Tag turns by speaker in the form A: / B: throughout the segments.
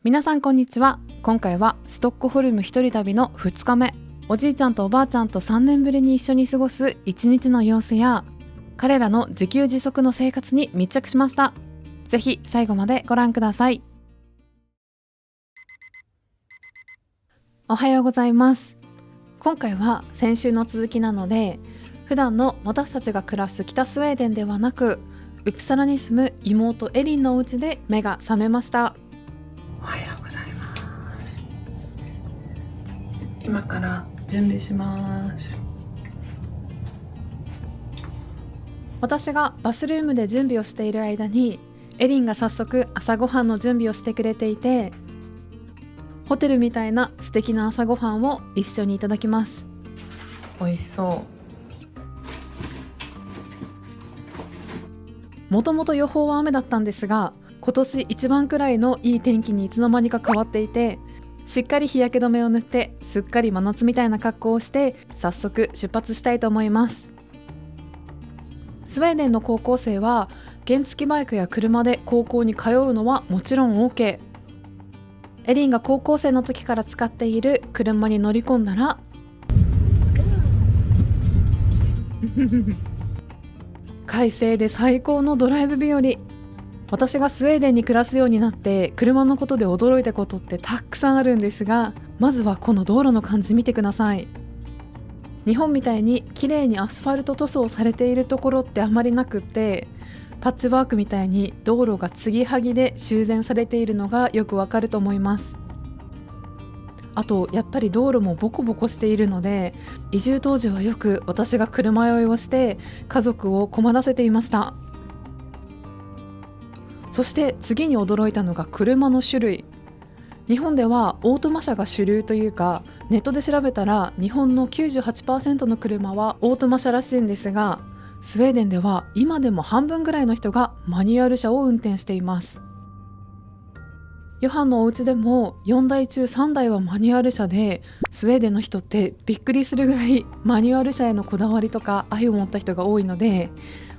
A: 皆さんこんにちは。今回はストックホルム一人旅の2日目、おじいちゃんとおばあちゃんと3年ぶりに一緒に過ごす1日の様子や彼らの自給自足の生活に密着しました。ぜひ最後までご覧ください。おはようございます。今回は先週の続きなので、普段の私たちが暮らす北スウェーデンではなく、ウプサラに住む妹エリンのお家で目が覚めました。おはようございます。今から準備します。私がバスルームで準備をしている間に、エリンが早速朝ごはんの準備をしてくれていて、ホテルみたいな素敵な朝ごはんを一緒にいただきます。美味しそう。もともと予報は雨だったんですが、今年一番くらいのいい天気にいつの間にか変わっていて、しっかり日焼け止めを塗ってすっかり真夏みたいな格好をして早速出発したいと思います。スウェーデンの高校生は原付バイクや車で高校に通うのはもちろん OK。 エリンが高校生の時から使っている車に乗り込んだら快晴で最高のドライブ日和。私がスウェーデンに暮らすようになって車のことで驚いたことってたくさんあるんですが、まずはこの道路の感じ見てください。日本みたいに綺麗にアスファルト塗装されているところってあまりなくって、パッチワークみたいに道路が継ぎはぎで修繕されているのがよくわかると思います。あとやっぱり道路もボコボコしているので、移住当時はよく私が車酔いをして家族を困らせていました。そして次に驚いたのが車の種類。日本ではオートマ車が主流というか、ネットで調べたら日本の 98% の車はオートマ車らしいんですが、スウェーデンでは今でも半分ぐらいの人がマニュアル車を運転しています。ヨハンのお家でも4台中3台はマニュアル車で、スウェーデンの人ってびっくりするぐらいマニュアル車へのこだわりとか愛を持った人が多いので、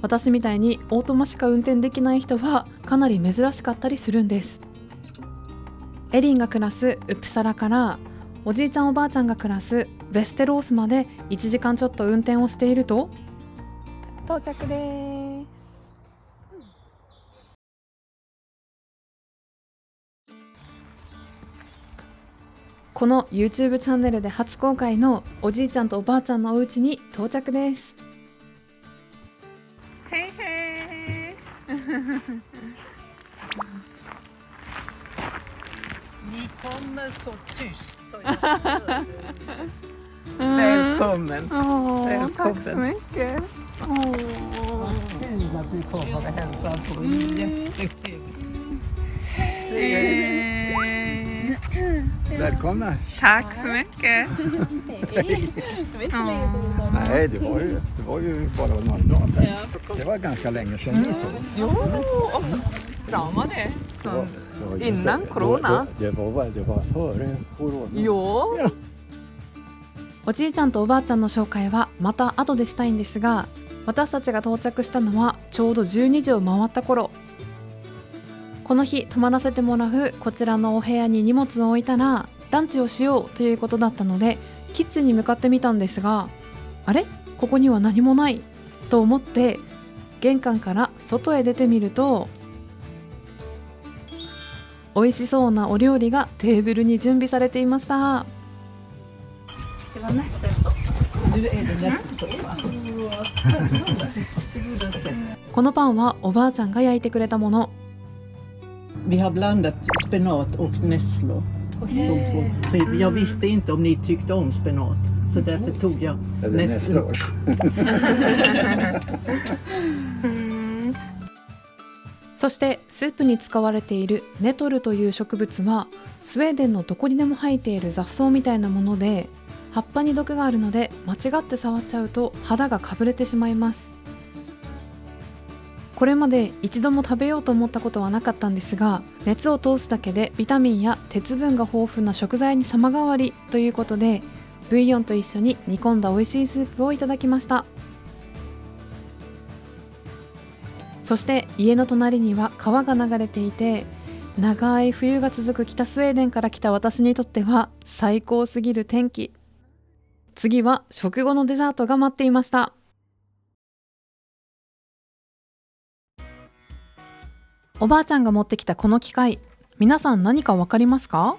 A: 私みたいにオートマしか運転できない人はかなり珍しかったりするんです。エリンが暮らすウプサラからおじいちゃんおばあちゃんが暮らすヴェステロースまで1時間ちょっと運転をしていると到着です。この YouTube チャンネルで初公開のおじいちゃんとおばあちゃんのお家に到着です。へいへー
B: Ni kommer så tyst så jag hör. Välkommen.
A: Tack så mycket.
B: Vad kul att du kom och hälsade på. Jättekul.
C: Välkomna.
A: Tack så mycket.
C: Nej, det var ju bara några dagar sedan. Det var ganska länge sedan ni sågs.
A: Jo, bra var det. Innan corona.
C: Det var före corona.
A: Jo. おじいちゃんとおばあちゃんの紹介はまた後でしたいんですが、私たちが到着したのはちょうど12時を回った頃。この日泊まらせてもらうこちらのお部屋に荷物を置いたらランチをしようということだったので、キッチンに向かってみたんですが、あれここには何もないと思って玄関から外へ出てみると、美味しそうなお料理がテーブルに準備されていました。
B: Det var nässelsoppa. Nu är det nässelsoppa.
A: このパンはおばあちゃんが焼いてくれたもの。
B: Vi har blandat spenat och nässlor. Så jag visste inte om ni tyckte om spenat. Så därför tog jag nässlor.
A: そしてスープに使われているネトルという植物はスウェーデンのどこにでも生えている雑草みたいなもので、葉っぱに毒があるので間違って触っちゃうと肌がかぶれてしまいます。これまで一度も食べようと思ったことはなかったんですが、熱を通すだけでビタミンや鉄分が豊富な食材に様変わりということで、ブイヨンと一緒に煮込んだ美味しいスープをいただきました。そして家の隣には川が流れていて、長い冬が続く北スウェーデンから来た私にとっては最高すぎる天気。次は食後のデザートが待っていました。おばあちゃんが持ってきたこの機械、皆さん何かわかりますか？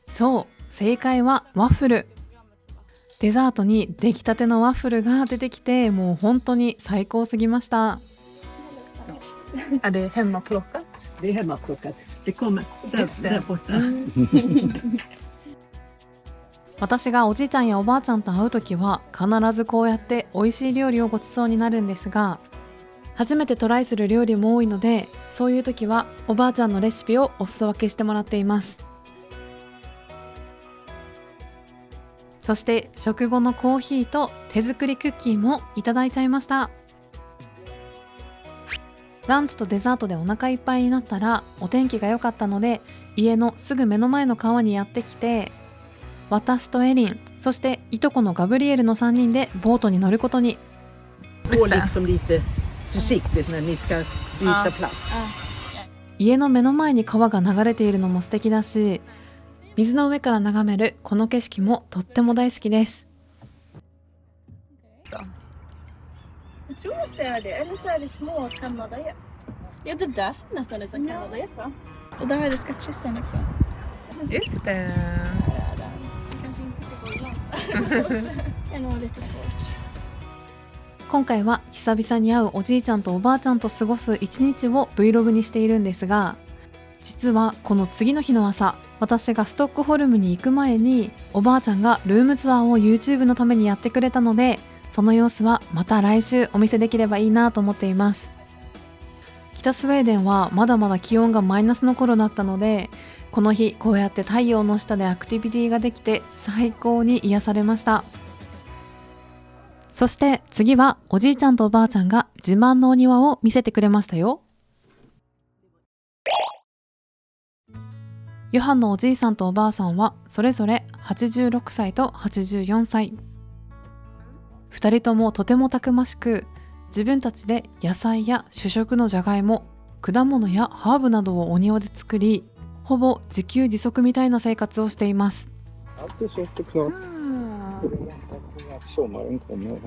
A: そう、正解はワッフル。デザートに出来たてのワッフルが出てきて、もう本当に最高すぎました。
D: Är det hemmaplockat?
B: Det är hemmaplockat. Det kommer där borta.
A: 私がおじいちゃんやおばあちゃんと会うときは必ずこうやって美味しい料理をごちそうになるんですが、初めてトライする料理も多いので、そういうときはおばあちゃんのレシピをお裾分けしてもらっています。そして食後のコーヒーと手作りクッキーもいただいちゃいました。ランチとデザートでお腹いっぱいになったら、お天気が良かったので家のすぐ目の前の川にやってきて、私とエリン、そしていとこのガブリエルの3人でボートに乗ることに。
B: Gå liksom lite försiktigt när ni ska byta plats.
A: 家の目の前に川が流れているのも素敵だし、水の上から眺めるこの景色もとっても大好きです。
D: Jag tror att det är det, eller så är det små kanadagäss. Ja, det där ser nästan ut som kanadagäss, va? Och där är det skattkistan också.
A: Just det.
D: Kanske inte ska gå långt. Det är nog lite svårt.
A: 今回は久々に会うおじいちゃんとおばあちゃんと過ごす一日を Vlog にしているんですが、実はこの次の日の朝、私がストックホルムに行く前におばあちゃんがルームツアーを YouTube のためにやってくれたので、その様子はまた来週お見せできればいいなと思っています。北スウェーデンはまだまだ気温がマイナスの頃だったので、この日こうやって太陽の下でアクティビティができて最高に癒されました。そして次はおじいちゃんとおばあちゃんが自慢のお庭を見せてくれましたよ。ヨハンのおじいさんとおばあさんはそれぞれ86歳と84歳。2人ともとてもたくましく、自分たちで野菜や主食のじゃがいも、果物やハーブなどをお庭で作り、ほぼ自給自足みたいな生活をしています。
C: Allt är så klart. Och vi väntar på att sommaren kommer.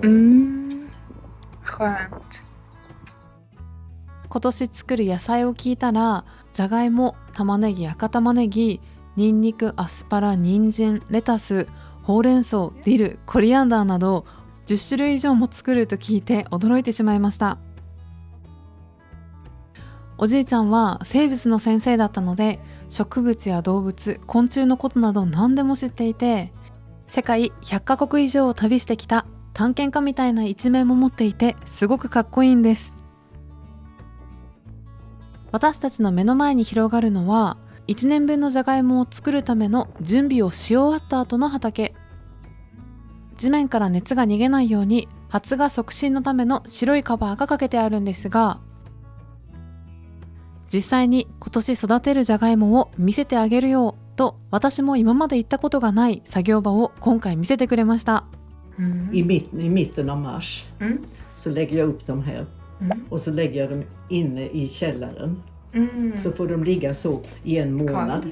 D: Skönt.
A: 今年作る野菜を聞いたら、じゃがいも、玉ねぎ、赤玉ねぎ、ニンニク、アスパラ、人参、レタス、ほうれん草、ディル、コリアンダーなど10種類以上も作ると聞いて驚いてしまいました。おじいちゃんは生物の先生だったので、植物や動物、昆虫のことなど何でも知っていて、世界100カ国以上を旅してきた探検家みたいな一面も持っていて、すごくかっこいいんです。私たちの目の前に広がるのは、1年分のじゃがいもを作るための準備をし終わった後の畑。地面から熱が逃げないように発芽促進のための白いカバーがかけてあるんですが、実際に今年育てるじゃがいもを見せてあげるようと、私も今まで行ったことがない作業場を今回見せてくれました。
B: I mitten av mars så lägger jag upp dem här och så lägger jag dem inne i källaren. Så får de ligga så i en månad.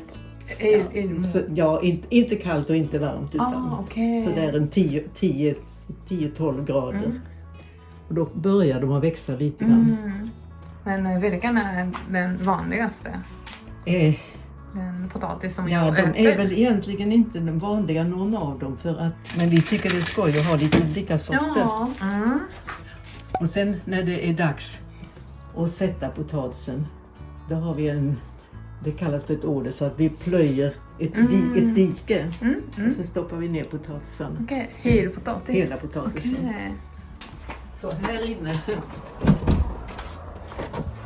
B: Så, ja, inte kallt och inte varmt, utan så där en 10-12 grader. Och då börjar de att växa lite grann.
E: Men vilken är den vanligaste? Den potatis som jag
B: de
E: äter?
B: är väl egentligen inte den vanliga någon av dem, för att, men vi tycker det är skoj att ha lite olika sorter.
E: Ja.
B: Och sen när det är dags att sätta potatisen, då har vi det kallas för ett åder, så att vi plöjer ett dike och så stoppar vi ner potatisen.
E: Okej, helpotatis?
B: Hela potatisen.
E: Okay.
B: Så här inne,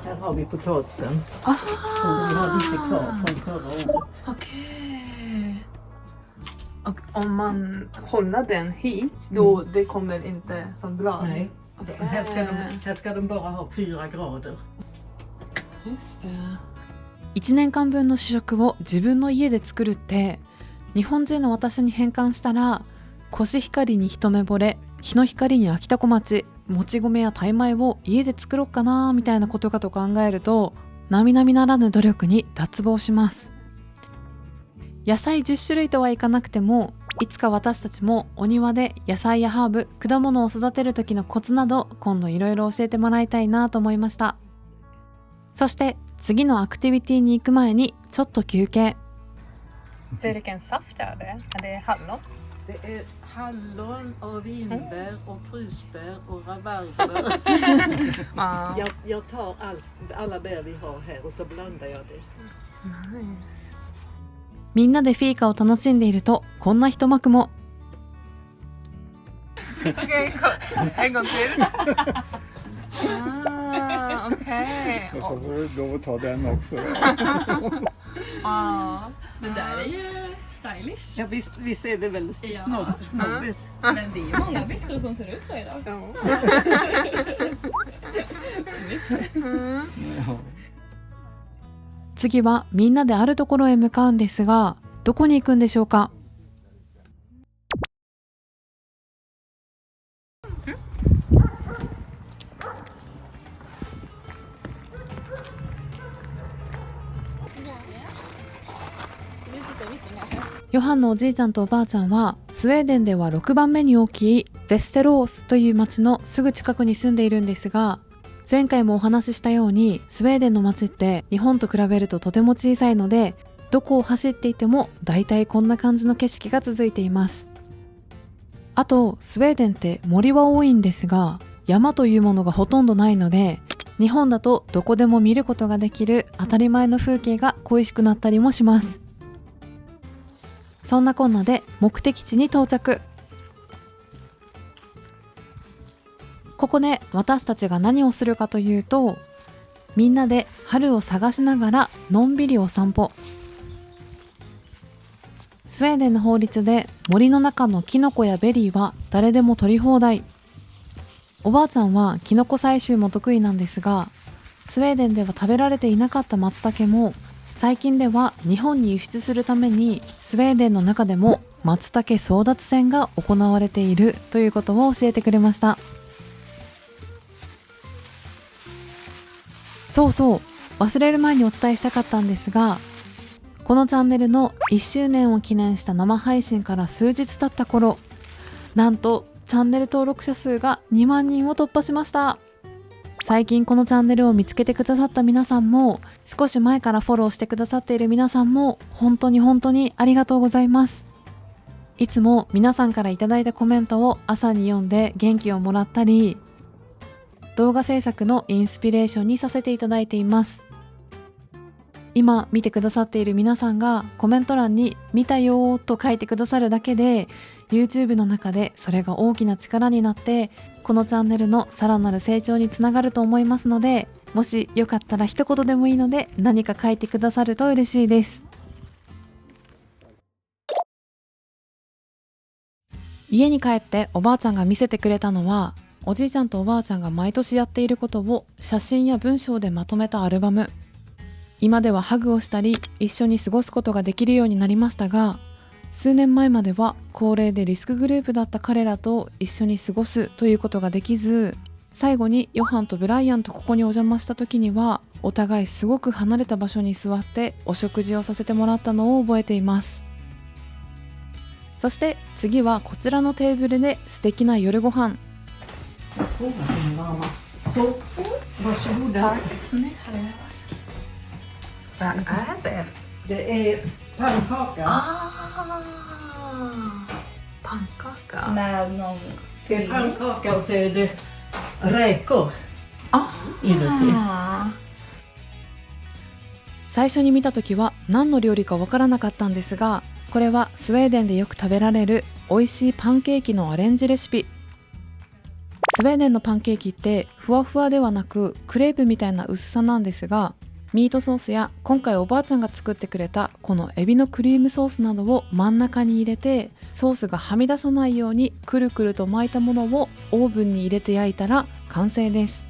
B: här har vi potatisen. Som vi har lite kvar från förra året.
E: Okej. Och om man håller den hit, då det kommer inte som blad?
B: Nej.
E: Okay.
B: Här ska de bara ha 4 grader.
E: Just det.
A: 1年間分の主食を自分の家で作るって、日本人の私に変換したら、コシヒカリに一目惚れ、日の光に秋田小町、もち米やタイ米を家で作ろうかなみたいなことかと考えると並々ならぬ努力に脱帽します。野菜10種類とはいかなくても、いつか私たちもお庭で野菜やハーブ、果物を育てる時のコツなど今度いろいろ教えてもらいたいなと思いました。そして次のアクティビティに行く前にちょっと休憩。
E: Vilken saft är det? Är det hallon?
B: Det är hallon och vinbär och krusbär och rabarber. Jag tar alla bär vi har här och så blandar jag det.
A: みんなでフィーカを楽しんでいるとこんな一幕も。
E: Okej, en gång till. Okej.
C: Och så får du då ta den också.
D: Det där är ju stylish.
B: Ja, visst är det väl snobbigt.
D: Men det är ju många byxor som ser ut så idag. Snyggt.
A: 次はみんなであるところへ向かうんですが、どこに行くんでしょうか。ヨハンのおじいちゃんとおばあちゃんはスウェーデンでは6番目に大きいヴェステロースという町のすぐ近くに住んでいるんですが、前回もお話ししたようにスウェーデンの街って日本と比べるととても小さいので、どこを走っていてもだいたいこんな感じの景色が続いています。あとスウェーデンって森は多いんですが、山というものがほとんどないので、日本だとどこでも見ることができる当たり前の風景が恋しくなったりもします。そんなこんなで目的地に到着。ここで私たちが何をするかというと、みんなで春を探しながらのんびりお散歩。スウェーデンの法律で森の中のキノコやベリーは誰でも取り放題。おばあちゃんはキノコ採集も得意なんですが、スウェーデンでは食べられていなかった松茸も最近では日本に輸出するためにスウェーデンの中でも松茸争奪戦が行われているということを教えてくれました。そうそう、忘れる前にお伝えしたかったんですが、このチャンネルの1周年を記念した生配信から数日経った頃、なんとチャンネル登録者数が2万人を突破しました。最近このチャンネルを見つけてくださった皆さんも、少し前からフォローしてくださっている皆さんも、本当にありがとうございます。いつも皆さんからいただいたコメントを朝に読んで元気をもらったり、動画制作のインスピレーションにさせていただいています。今見てくださっている皆さんがコメント欄に見たよと書いてくださるだけで、 YouTube の中でそれが大きな力になってこのチャンネルのさらなる成長につながると思いますので、もしよかったら一言でもいいので何か書いてくださると嬉しいです。家に帰っておばあちゃんが見せてくれたのは、おじいちゃんとおばあちゃんが毎年やっていることを写真や文章でまとめたアルバム。今ではハグをしたり一緒に過ごすことができるようになりましたが、数年前までは高齢でリスクグループだった彼らと一緒に過ごすということができず、最後にヨハンとブライアンとここにお邪魔した時にはお互いすごく離れた場所に座ってお食事をさせてもらったのを覚えています。そして次はこちらのテーブルで素敵な夜ご飯。
E: Tack så mycket. Vad är det?
B: Det är pannkaka.
E: Pannkaka.
D: Med någon
B: Det är
D: fyllning.
B: pannkaka och så är det räkor inuti.
A: 最初に見た時は何の料理かわからなかったんですが、これはスウェーデンでよく食べられる美味しいパンケーキのアレンジレシピ。スウェーデンのパンケーキってふわふわではなくクレープみたいな薄さなんですが、ミートソースや今回おばあちゃんが作ってくれたこのエビのクリームソースなどを真ん中に入れて、ソースがはみ出さないようにくるくると巻いたものをオーブンに入れて焼いたら完成です。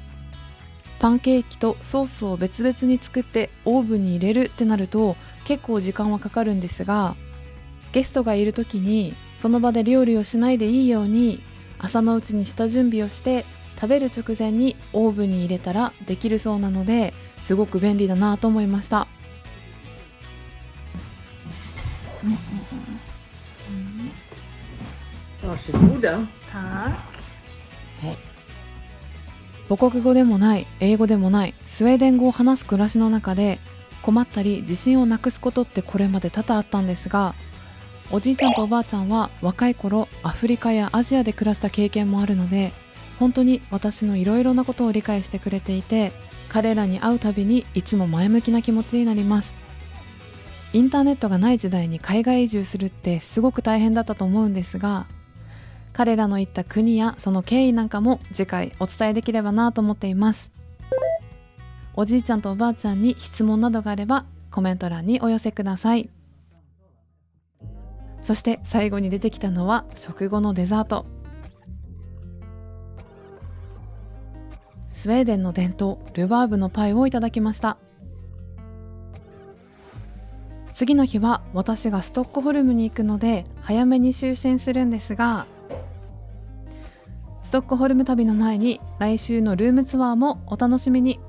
A: パンケーキとソースを別々に作ってオーブンに入れるってなると結構時間はかかるんですが、ゲストがいる時にその場で料理をしないでいいように朝のうちに下準備をして食べる直前にオーブンに入れたらできるそうなので、すごく便利だなと思いました。
B: Varsågoda.
A: 母国語でもない英語でもないスウェーデン語を話す暮らしの中で、困ったり自信をなくすことってこれまで多々あったんですが、おじいちゃんとおばあちゃんは若い頃アフリカやアジアで暮らした経験もあるので、本当に私のいろいろなことを理解してくれていて、彼らに会うたびにいつも前向きな気持ちになります。インターネットがない時代に海外移住するってすごく大変だったと思うんですが、彼らの行った国やその経緯なんかも次回お伝えできればなと思っています。おじいちゃんとおばあちゃんに質問などがあればコメント欄にお寄せください。そして最後に出てきたのは食後のデザート。スウェーデンの伝統ルバーブのパイをいただきました。次の日は私がストックホルムに行くので早めに就寝するんですが、ストックホルム旅の前に来週のルームツアーもお楽しみに。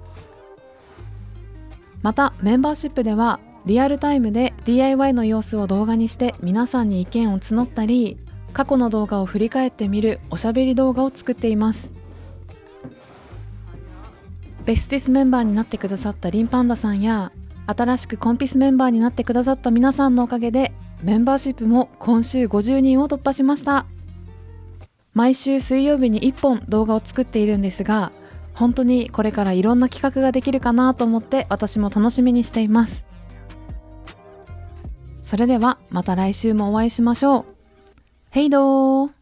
A: またメンバーシップではリアルタイムで DIY の様子を動画にして皆さんに意見を募ったり、過去の動画を振り返ってみるおしゃべり動画を作っています。ベスティスメンバーになってくださったリンパンダさんや、新しくコンピスメンバーになってくださった皆さんのおかげでメンバーシップも今週50人を突破しました。毎週水曜日に1本動画を作っているんですが、本当にこれからいろんな企画ができるかなと思って私も楽しみにしています。それではまた来週もお会いしましょう。ヘイドー。